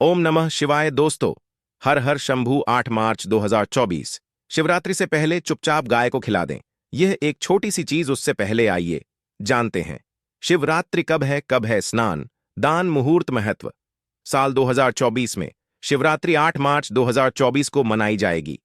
ओम नमः शिवाय दोस्तों। हर हर शंभू 8 मार्च 2024। शिवरात्रि से पहले चुपचाप गाय को खिला दें। यह एक छोटी सी चीज उससे पहले आइए जानते हैं शिवरात्रि कब है स्नान दान मुहूर्त महत्व। साल 2024 में शिवरात्रि 8 मार्च 2024 को मनाई जाएगी।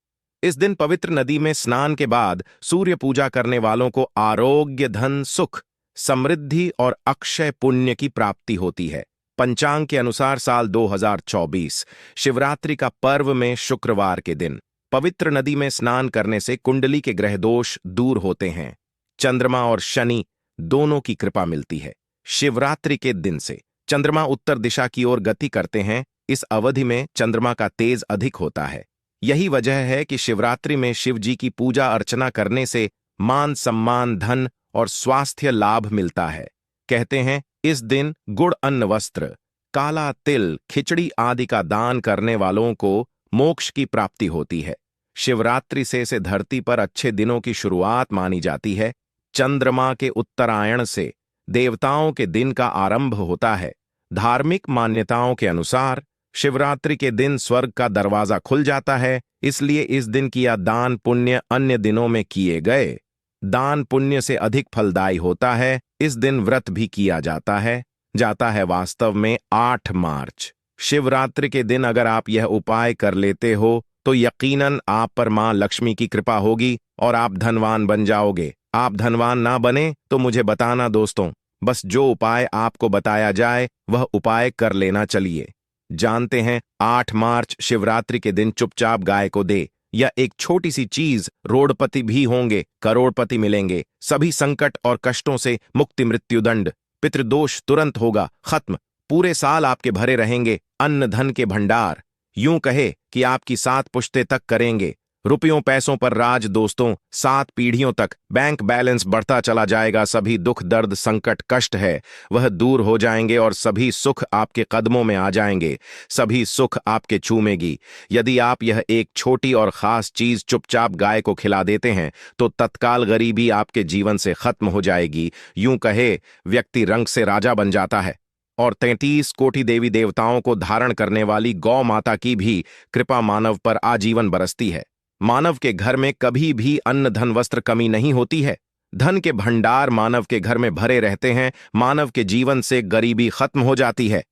इस दिन पवित्र नदी में स्नान के बाद सूर्य पूजा करने वालों को आरोग्य, धन, सुख, समृद्धि और अक्षय पुण्य की प्राप्ति होती है। पंचांग के अनुसार साल 2024 शिवरात्रि का पर्व में शुक्रवार के दिन पवित्र नदी में स्नान करने से कुंडली के ग्रह दोष दूर होते हैं। चंद्रमा और शनि दोनों की कृपा मिलती है। शिवरात्रि के दिन से चंद्रमा उत्तर दिशा की ओर गति करते हैं। इस अवधि में चंद्रमा का तेज अधिक होता है। यही वजह है कि शिवरात्रि में शिव जी की पूजा अर्चना करने से मान सम्मान, धन और स्वास्थ्य लाभ मिलता है। कहते हैं इस दिन गुड़, अन्न, वस्त्र, काला तिल, खिचड़ी आदि का दान करने वालों को मोक्ष की प्राप्ति होती है। शिवरात्रि से धरती पर अच्छे दिनों की शुरुआत मानी जाती है। चंद्रमा के उत्तरायण से देवताओं के दिन का आरंभ होता है। धार्मिक मान्यताओं के अनुसार शिवरात्रि के दिन स्वर्ग का दरवाजा खुल जाता है। इसलिए इस दिन किया दान पुण्य अन्य दिनों में किए गए दान पुण्य से अधिक फलदायी होता है। इस दिन व्रत भी किया जाता है। वास्तव में 8 मार्च शिवरात्रि के दिन अगर आप यह उपाय कर लेते हो तो यकीनन आप पर मां लक्ष्मी की कृपा होगी और आप धनवान बन जाओगे। आप धनवान ना बने तो मुझे बताना दोस्तों। बस जो उपाय आपको बताया जाए वह उपाय कर लेना। चलिए जानते हैं 8 मार्च शिवरात्रि के दिन चुपचाप गाय को दे। यह एक छोटी सी चीज, रोडपति भी होंगे, करोड़पति मिलेंगे। सभी संकट और कष्टों से मुक्ति, मृत्युदंड, पितृदोष तुरंत होगा खत्म। पूरे साल आपके भरे रहेंगे अन्न धन के भंडार। यूं कहे कि आपकी 7 पुश्ते तक करेंगे रुपयों पैसों पर राज दोस्तों। 7 पीढ़ियों तक बैंक बैलेंस बढ़ता चला जाएगा। सभी दुख, दर्द, संकट, कष्ट है वह दूर हो जाएंगे और सभी सुख आपके कदमों में आ जाएंगे। सभी सुख आपके चूमेगी। यदि आप यह एक छोटी और खास चीज चुपचाप गाय को खिला देते हैं तो तत्काल गरीबी आपके जीवन से खत्म हो जाएगी। यूं कहे व्यक्ति रंग से राजा बन जाता है। और 33 कोटि देवी देवताओं को धारण करने वाली गौ माता की भी कृपा मानव पर आजीवन बरसती है। मानव के घर में कभी भी अन्न, धन, वस्त्र कमी नहीं होती है। धन के भंडार मानव के घर में भरे रहते हैं। मानव के जीवन से गरीबी खत्म हो जाती है।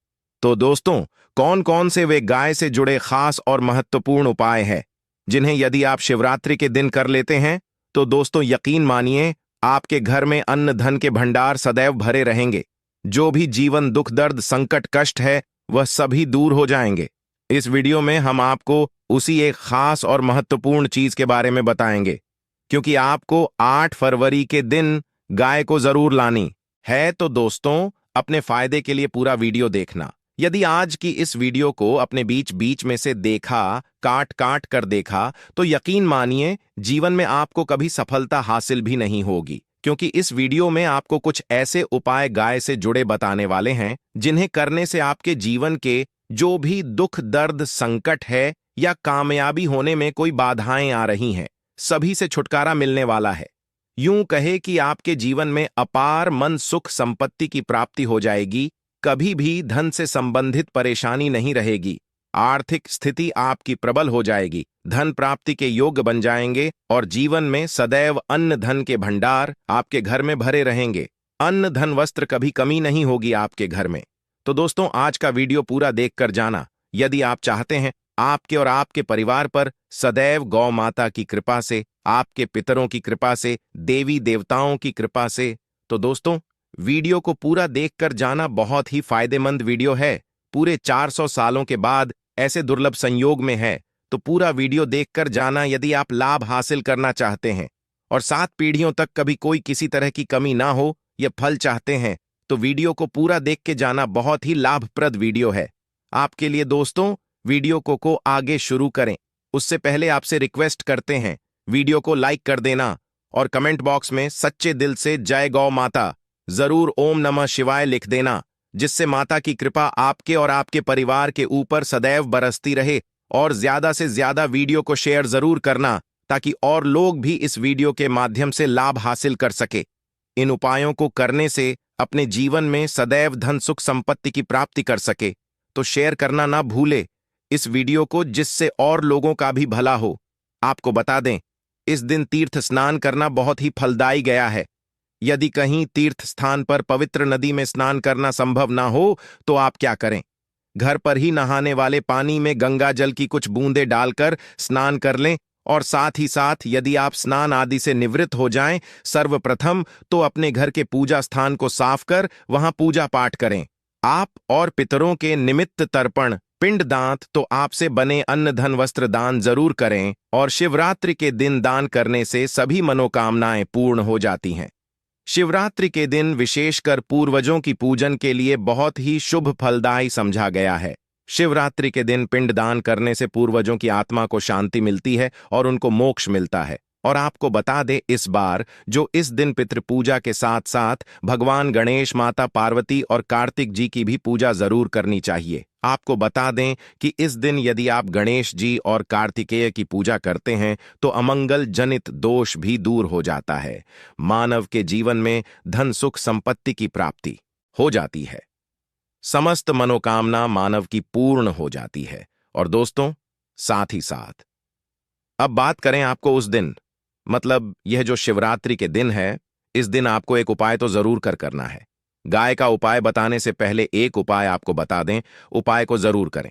तो दोस्तों, कौन कौन से वे गाय से जुड़े खास और महत्वपूर्ण उपाय हैं जिन्हें यदि आप शिवरात्रि के दिन कर लेते हैं तो दोस्तों यकीन मानिए आपके घर में अन्न धन के भंडार सदैव भरे रहेंगे। जो भी जीवन दुख, दर्द, संकट, कष्ट है वह सभी दूर हो जाएंगे। इस वीडियो में हम आपको उसी एक खास और महत्वपूर्ण चीज के बारे में बताएंगे, क्योंकि आपको 8 फरवरी के दिन गाय को जरूर लानी है। तो दोस्तों, अपने फायदे के लिए पूरा वीडियो देखना। यदि आज की इस वीडियो को अपने बीच बीच में से देखा, काट काट कर देखा, तो यकीन मानिए जीवन में आपको कभी सफलता हासिल भी नहीं होगी। क्योंकि इस वीडियो में आपको कुछ ऐसे उपाय गाय से जुड़े बताने वाले हैं जिन्हें करने से आपके जीवन के जो भी दुख, दर्द, संकट है या कामयाबी होने में कोई बाधाएं आ रही हैं, सभी से छुटकारा मिलने वाला है। यूं कहे कि आपके जीवन में अपार मन, सुख, संपत्ति की प्राप्ति हो जाएगी। कभी भी धन से संबंधित परेशानी नहीं रहेगी। आर्थिक स्थिति आपकी प्रबल हो जाएगी। धन प्राप्ति के योग्य बन जाएंगे और जीवन में सदैव अन्न धन के भंडार आपके घर में भरे रहेंगे। अन्न धन वस्त्र कभी कमी नहीं होगी आपके घर में। तो दोस्तों, आज का वीडियो पूरा देखकर जाना। यदि आप चाहते हैं आपके और आपके परिवार पर सदैव गौ माता की कृपा से, आपके पितरों की कृपा से, देवी देवताओं की कृपा से, तो दोस्तों वीडियो को पूरा देखकर जाना। बहुत ही फायदेमंद वीडियो है। पूरे 400 सालों के बाद ऐसे दुर्लभ संयोग में है, तो पूरा वीडियो देखकर जाना यदि आप लाभ हासिल करना चाहते हैं और 7 पीढ़ियों तक कभी कोई किसी तरह की कमी ना हो, यह फल चाहते हैं तो वीडियो को पूरा देख के जाना। बहुत ही लाभप्रद वीडियो है आपके लिए। दोस्तों, वीडियो को आगे शुरू करें उससे पहले आपसे रिक्वेस्ट करते हैं वीडियो को लाइक कर देना और कमेंट बॉक्स में सच्चे दिल से जय गौ माता जरूर ओम नमः शिवाय लिख देना, जिससे माता की कृपा आपके और आपके परिवार के ऊपर सदैव बरसती रहे। और ज्यादा से ज्यादा वीडियो को शेयर जरूर करना ताकि और लोग भी इस वीडियो के माध्यम से लाभ हासिल कर सके। इन उपायों को करने से अपने जीवन में सदैव धन, सुख, संपत्ति की प्राप्ति कर सके। तो शेयर करना ना भूले इस वीडियो को, जिससे और लोगों का भी भला हो। आपको बता दें, इस दिन तीर्थ स्नान करना बहुत ही फलदायी गया है। यदि कहीं तीर्थ स्थान पर पवित्र नदी में स्नान करना संभव ना हो तो आप क्या करें? घर पर ही नहाने वाले पानी में गंगा जल की कुछ बूंदें डालकर स्नान कर लें। और साथ ही साथ यदि आप स्नान आदि से निवृत्त हो जाएं, सर्वप्रथम तो अपने घर के पूजा स्थान को साफ कर वहां पूजा पाठ करें। आप और पितरों के निमित्त तर्पण, पिंड दान तो आपसे बने अन्न धन वस्त्र दान जरूर करें। और शिवरात्रि के दिन दान करने से सभी मनोकामनाएं पूर्ण हो जाती हैं। शिवरात्रि के दिन विशेषकर पूर्वजों की पूजन के लिए बहुत ही शुभ फलदायी समझा गया है। शिवरात्रि के दिन पिंडदान करने से पूर्वजों की आत्मा को शांति मिलती है और उनको मोक्ष मिलता है। और आपको बता दे, इस बार जो इस दिन पितृपूजा के साथ साथ भगवान गणेश, माता पार्वती और कार्तिक जी की भी पूजा जरूर करनी चाहिए। आपको बता दें कि इस दिन यदि आप गणेश जी और कार्तिकेय की पूजा करते हैं तो अमंगल जनित दोष भी दूर हो जाता है। मानव के जीवन में धन सुख संपत्ति की प्राप्ति हो जाती है। समस्त मनोकामना मानव की पूर्ण हो जाती है। और दोस्तों, साथ ही साथ अब बात करें आपको उस दिन, मतलब यह जो शिवरात्रि के दिन है, इस दिन आपको एक उपाय तो जरूर करना है। गाय का उपाय बताने से पहले एक उपाय आपको बता दें, उपाय को जरूर करें।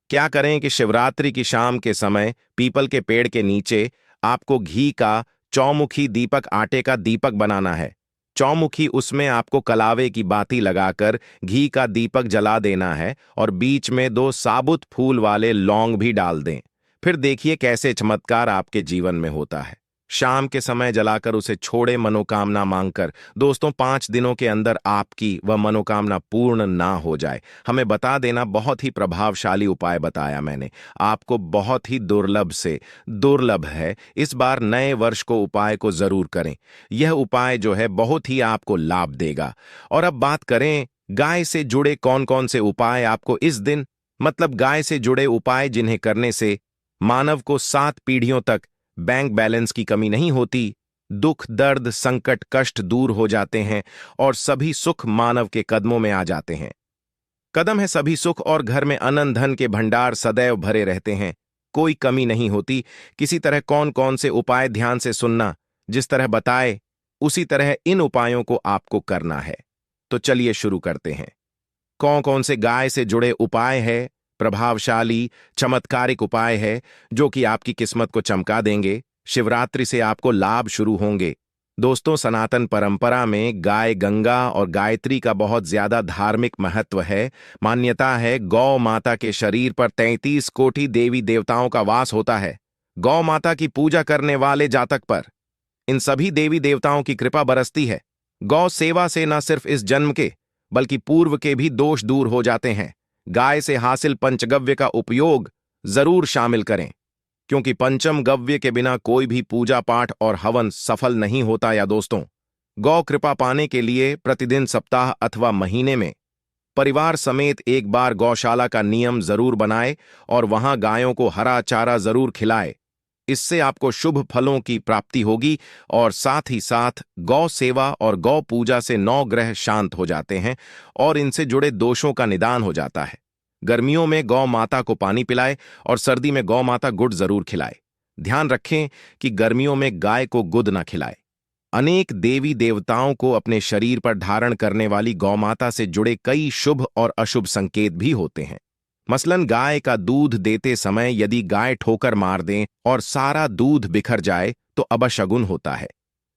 क्या करें कि शिवरात्रि की शाम के समय पीपल के पेड़ के नीचे आपको घी का चौमुखी दीपक, आटे का दीपक बनाना है। चौमुखी, उसमें आपको कलावे की बाती लगाकर घी का दीपक जला देना है और बीच में 2 साबुत फूल वाले लौंग भी डाल दें। फिर देखिए कैसे चमत्कार आपके जीवन में होता है। शाम के समय जलाकर उसे छोड़े मनोकामना मांगकर। दोस्तों, 5 दिनों के अंदर आपकी वह मनोकामना पूर्ण ना हो जाए। हमें बता देना, बहुत ही प्रभावशाली उपाय बताया मैंने आपको, बहुत ही दुर्लभ से दुर्लभ है। इस बार नए वर्ष को उपाय को जरूर करें। यह उपाय जो है बहुत ही आपको लाभ देगा। और अब बात करें गाय से जुड़े कौन कौन से उपाय आपको इस दिन, मतलब गाय से जुड़े उपाय जिन्हें करने से मानव को 7 पीढ़ियों तक बैंक बैलेंस की कमी नहीं होती, दुख दर्द संकट कष्ट दूर हो जाते हैं और सभी सुख मानव के कदमों में आ जाते हैं। कदम है सभी सुख और घर में अनंत धन के भंडार सदैव भरे रहते हैं, कोई कमी नहीं होती। किसी तरह कौन कौन से उपाय ध्यान से सुनना, जिस तरह बताए उसी तरह इन उपायों को आपको करना है। तो चलिए शुरू करते हैं। कौन कौन से गाय से जुड़े उपाय है, प्रभावशाली चमत्कारिक उपाय है जो कि आपकी किस्मत को चमका देंगे। शिवरात्रि से आपको लाभ शुरू होंगे। दोस्तों, सनातन परंपरा में गाय गंगा और गायत्री का बहुत ज्यादा धार्मिक महत्व है। मान्यता है गौ माता के शरीर पर 33 कोटि देवी देवताओं का वास होता है। गौ माता की पूजा करने वाले जातक पर इन सभी देवी देवताओं की कृपा बरसती है। गौ सेवा से न सिर्फ इस जन्म के बल्कि पूर्व के भी दोष दूर हो जाते हैं। गाय से हासिल पंचगव्य का उपयोग जरूर शामिल करें, क्योंकि पंचम गव्य के बिना कोई भी पूजा पाठ और हवन सफल नहीं होता। या दोस्तों, गौ कृपा पाने के लिए प्रतिदिन, सप्ताह अथवा महीने में परिवार समेत एक बार गौशाला का नियम जरूर बनाए और वहां गायों को हरा चारा जरूर खिलाए। इससे आपको शुभ फलों की प्राप्ति होगी और साथ ही साथ गौ सेवा और गौ पूजा से 9 ग्रह शांत हो जाते हैं और इनसे जुड़े दोषों का निदान हो जाता है। गर्मियों में गौ माता को पानी पिलाए और सर्दी में गौ माता गुड़ जरूर खिलाए। ध्यान रखें कि गर्मियों में गाय को गुद न खिलाए। अनेक देवी देवताओं को अपने शरीर पर धारण करने वाली गौ माता से जुड़े कई शुभ और अशुभ संकेत भी होते हैं। मसलन गाय का दूध देते समय यदि गाय ठोकर मार दें और सारा दूध बिखर जाए तो अबशगुन होता है।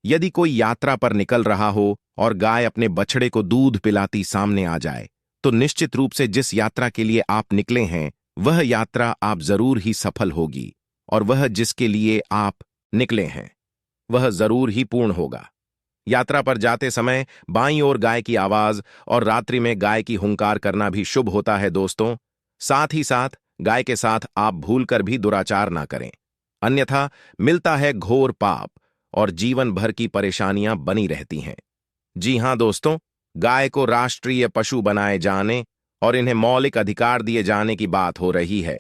यदि कोई यात्रा पर निकल रहा हो और गाय अपने बछड़े को दूध पिलाती सामने आ जाए तो निश्चित रूप से जिस यात्रा के लिए आप निकले हैं वह यात्रा आप जरूर ही सफल होगी और वह जिसके लिए आप निकले हैं वह जरूर ही पूर्ण होगा। यात्रा पर जाते समय बाईं ओर गाय की आवाज और रात्रि में गाय की हुंकार करना भी शुभ होता है। दोस्तों, साथ ही साथ गाय के साथ आप भूलकर भी दुराचार ना करें, अन्यथा मिलता है घोर पाप और जीवन भर की परेशानियां बनी रहती हैं। जी हां दोस्तों, गाय को राष्ट्रीय पशु बनाए जाने और इन्हें मौलिक अधिकार दिए जाने की बात हो रही है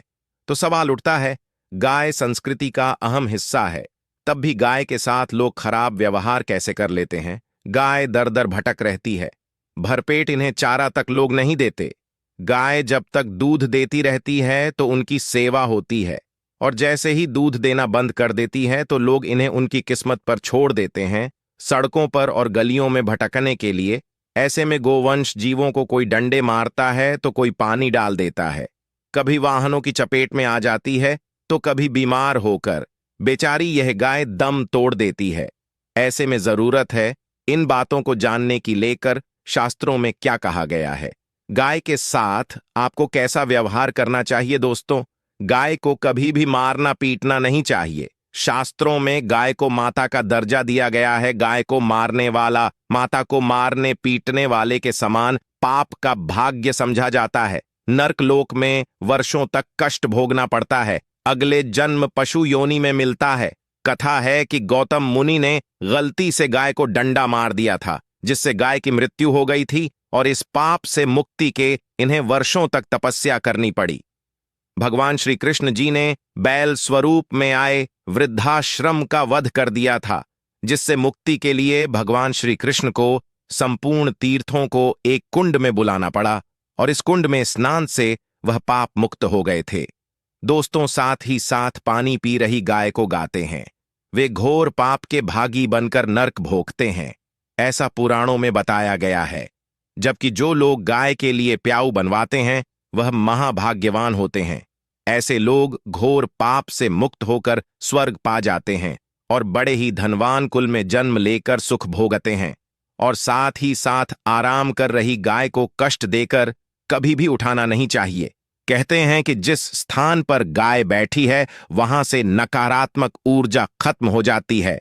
तो सवाल उठता है, गाय संस्कृति का अहम हिस्सा है, तब भी गाय के साथ लोग खराब व्यवहार कैसे कर लेते हैं। गाय दर दर भटक रहती है, भरपेट इन्हें चारा तक लोग नहीं देते। गाय जब तक दूध देती रहती है तो उनकी सेवा होती है, और जैसे ही दूध देना बंद कर देती है तो लोग इन्हें उनकी किस्मत पर छोड़ देते हैं, सड़कों पर और गलियों में भटकने के लिए। ऐसे में गोवंश जीवों को कोई डंडे मारता है तो कोई पानी डाल देता है, कभी वाहनों की चपेट में आ जाती है तो कभी बीमार होकर बेचारी यह गाय दम तोड़ देती है। ऐसे में जरूरत है इन बातों को जानने की लेकर शास्त्रों में क्या कहा गया है, गाय के साथ आपको कैसा व्यवहार करना चाहिए। दोस्तों, गाय को कभी भी मारना पीटना नहीं चाहिए। शास्त्रों में गाय को माता का दर्जा दिया गया है। गाय को मारने वाला माता को मारने पीटने वाले के समान पाप का भाग्य समझा जाता है। नरक लोक में वर्षों तक कष्ट भोगना पड़ता है, अगले जन्म पशु योनि में मिलता है। कथा है कि गौतम मुनि ने गलती से गाय को डंडा मार दिया था, जिससे गाय की मृत्यु हो गई थी, और इस पाप से मुक्ति के इन्हें वर्षों तक तपस्या करनी पड़ी। भगवान श्री कृष्ण जी ने बैल स्वरूप में आए वृद्धाश्रम का वध कर दिया था, जिससे मुक्ति के लिए भगवान श्री कृष्ण को संपूर्ण तीर्थों को एक कुंड में बुलाना पड़ा, और इस कुंड में स्नान से वह पाप मुक्त हो गए थे। दोस्तों, साथ ही साथ पानी पी रही गाय को गाते हैं, वे घोर पाप के भागी बनकर नरक भोगते हैं, ऐसा पुराणों में बताया गया है। जबकि जो लोग गाय के लिए प्याऊ बनवाते हैं वह महाभाग्यवान होते हैं। ऐसे लोग घोर पाप से मुक्त होकर स्वर्ग पा जाते हैं और बड़े ही धनवान कुल में जन्म लेकर सुख भोगते हैं। और साथ ही साथ आराम कर रही गाय को कष्ट देकर कभी भी उठाना नहीं चाहिए। कहते हैं कि जिस स्थान पर गाय बैठी है वहां से नकारात्मक ऊर्जा खत्म हो जाती है।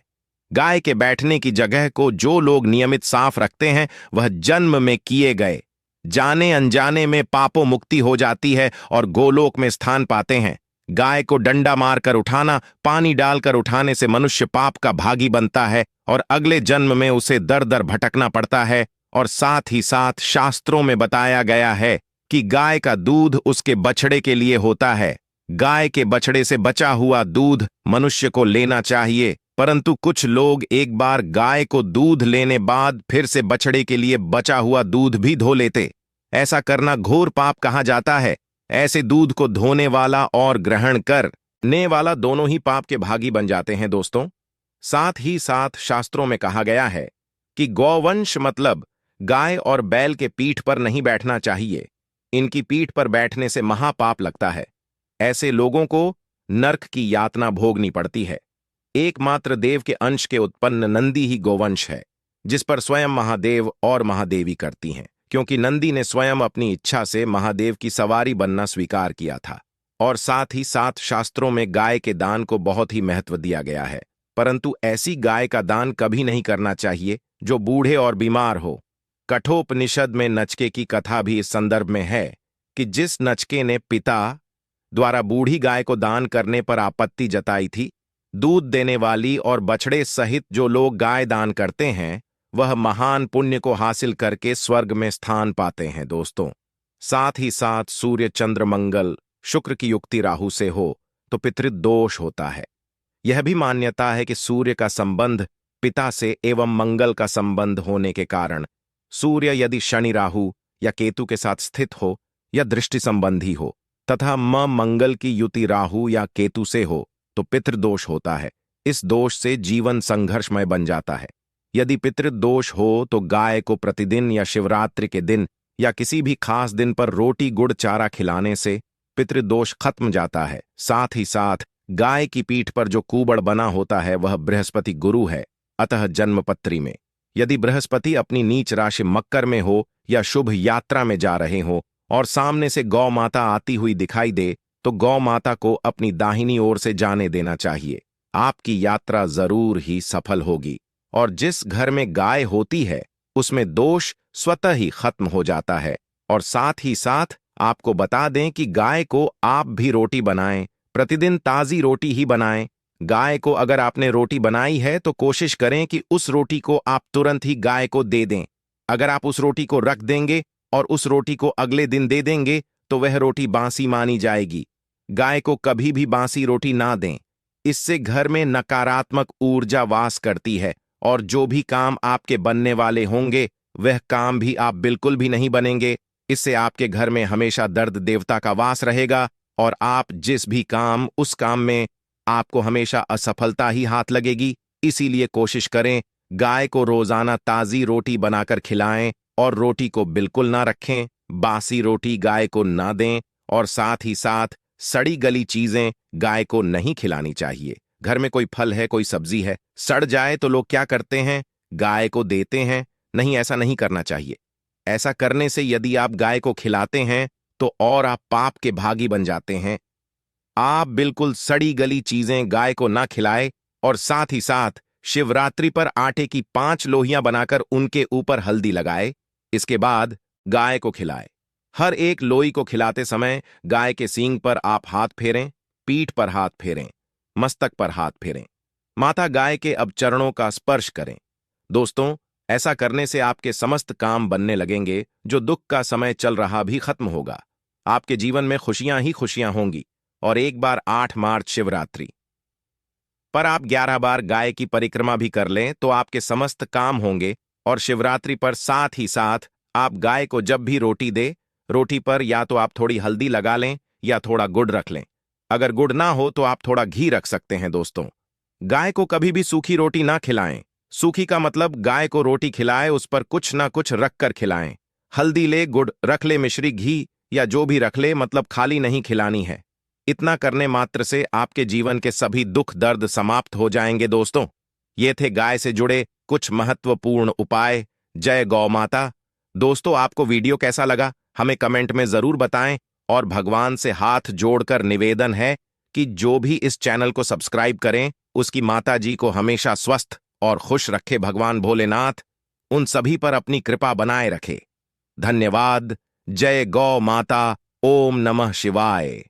गाय के बैठने की जगह को जो लोग नियमित साफ रखते हैं वह जन्म में किए गए जाने अनजाने में पापों मुक्ति हो जाती है और गोलोक में स्थान पाते हैं। गाय को डंडा मारकर उठाना, पानी डालकर उठाने से मनुष्य पाप का भागी बनता है और अगले जन्म में उसे दर दर भटकना पड़ता है। और साथ ही साथ शास्त्रों में बताया गया है कि गाय का दूध उसके बछड़े के लिए होता है। गाय के बछड़े से बचा हुआ दूध मनुष्य को लेना चाहिए, परंतु कुछ लोग एक बार गाय को दूध लेने बाद फिर से बछड़े के लिए बचा हुआ दूध भी धो लेते। ऐसा करना घोर पाप कहा जाता है। ऐसे दूध को धोने वाला और ग्रहण करने वाला दोनों ही पाप के भागी बन जाते हैं। दोस्तों, साथ ही साथ शास्त्रों में कहा गया है कि गौवंश मतलब गाय और बैल के पीठ पर नहीं बैठना चाहिए। इनकी पीठ पर बैठने से महापाप लगता है। ऐसे लोगों को नरक की यातना भोगनी पड़ती है। एकमात्र देव के अंश के उत्पन्न नंदी ही गोवंश है, जिस पर स्वयं महादेव और महादेवी करती हैं, क्योंकि नंदी ने स्वयं अपनी इच्छा से महादेव की सवारी बनना स्वीकार किया था। और साथ ही साथ शास्त्रों में गाय के दान को बहुत ही महत्व दिया गया है, परंतु ऐसी गाय का दान कभी नहीं करना चाहिए जो बूढ़े और बीमार हो। कठोपनिषद में नचके की कथा भी इस संदर्भ में है कि जिस नचके ने पिता द्वारा बूढ़ी गाय को दान करने पर आपत्ति जताई थी, दूध देने वाली और बछड़े सहित जो लोग गाय दान करते हैं वह महान पुण्य को हासिल करके स्वर्ग में स्थान पाते हैं। दोस्तों, साथ ही साथ सूर्य चंद्र मंगल शुक्र की युक्ति राहु से हो तो पितृदोष होता है। यह भी मान्यता है कि सूर्य का संबंध पिता से एवं मंगल का संबंध होने के कारण सूर्य यदि शनि राहु या केतु के साथ स्थित हो या दृष्टि संबंधी हो तथा मंगल की युति राहु या केतु से हो तो पितृदोष होता है। इस दोष से जीवन संघर्षमय बन जाता है। यदि पितृदोष हो तो गाय को प्रतिदिन या शिवरात्रि के दिन या किसी भी खास दिन पर रोटी गुड़ चारा खिलाने से पितृदोष खत्म जाता है। साथ ही साथ गाय की पीठ पर जो कुबड़ बना होता है वह बृहस्पति गुरु है। अतः जन्मपत्री में यदि बृहस्पति अपनी नीच राशि मकर में हो या शुभ यात्रा में जा रहे हो और सामने से गौ माता आती हुई दिखाई दे तो गौ माता को अपनी दाहिनी ओर से जाने देना चाहिए। आपकी यात्रा जरूर ही सफल होगी और जिस घर में गाय होती है उसमें दोष स्वतः ही खत्म हो जाता है। और साथ ही साथ आपको बता दें कि गाय को आप भी रोटी बनाएं, प्रतिदिन ताजी रोटी ही बनाएं। गाय को अगर आपने रोटी बनाई है तो कोशिश करें कि उस रोटी को आप तुरंत ही गाय को दे दें। अगर आप उस रोटी को रख देंगे और उस रोटी को अगले दिन दे देंगे तो वह रोटी बासी मानी जाएगी। गाय को कभी भी बासी रोटी ना दें, इससे घर में नकारात्मक ऊर्जा वास करती है और जो भी काम आपके बनने वाले होंगे वह काम भी आप बिल्कुल भी नहीं बनेंगे। इससे आपके घर में हमेशा दर्द देवता का वास रहेगा और आप जिस भी काम उस काम में आपको हमेशा असफलता ही हाथ लगेगी। इसीलिए कोशिश करें गाय को रोजाना ताजी रोटी बनाकर खिलाएं और रोटी को बिल्कुल ना रखें, बासी रोटी गाय को ना दें और साथ ही साथ सड़ी गली चीजें गाय को नहीं खिलानी चाहिए। घर में कोई फल है, कोई सब्जी है, सड़ जाए तो लोग क्या करते हैं, गाय को देते हैं। नहीं, ऐसा नहीं करना चाहिए। ऐसा करने से यदि आप गाय को खिलाते हैं तो और आप पाप के भागी बन जाते हैं। आप बिल्कुल सड़ी गली चीजें गाय को ना खिलाए और साथ ही साथ शिवरात्रि पर आटे की 5 लोहियां बनाकर उनके ऊपर हल्दी लगाए। इसके बाद गाय को खिलाए। हर एक लोई को खिलाते समय गाय के सींग पर आप हाथ फेरें, पीठ पर हाथ फेरें, मस्तक पर हाथ फेरें। माता गाय के अब चरणों का स्पर्श करें। दोस्तों, ऐसा करने से आपके समस्त काम बनने लगेंगे। जो दुख का समय चल रहा भी खत्म होगा। आपके जीवन में खुशियां ही खुशियां होंगी। और एक बार 8 मार्च शिवरात्रि पर आप 11 बार गाय की परिक्रमा भी कर लें तो आपके समस्त काम होंगे। और शिवरात्रि पर साथ ही साथ आप गाय को जब भी रोटी दे, रोटी पर या तो आप थोड़ी हल्दी लगा लें या थोड़ा गुड़ रख लें। अगर गुड़ ना हो तो आप थोड़ा घी रख सकते हैं। दोस्तों, गाय को कभी भी सूखी रोटी ना खिलाएं। सूखी का मतलब गाय को रोटी खिलाए उस पर कुछ ना कुछ रख कर खिलाएं। हल्दी ले, गुड़ रख ले, मिश्री, घी या जो भी रख ले, मतलब खाली नहीं खिलानी है। इतना करने मात्र से आपके जीवन के सभी दुख दर्द समाप्त हो जाएंगे। दोस्तों, ये थे गाय से जुड़े कुछ महत्वपूर्ण उपाय। जय गौ माता। दोस्तों, आपको वीडियो कैसा लगा हमें कमेंट में जरूर बताएं और भगवान से हाथ जोड़कर निवेदन है कि जो भी इस चैनल को सब्सक्राइब करें उसकी माता जी को हमेशा स्वस्थ और खुश रखे भगवान भोलेनाथ उन सभी पर अपनी कृपा बनाए रखे। धन्यवाद। जय गौ माता। ओम नमः शिवाय।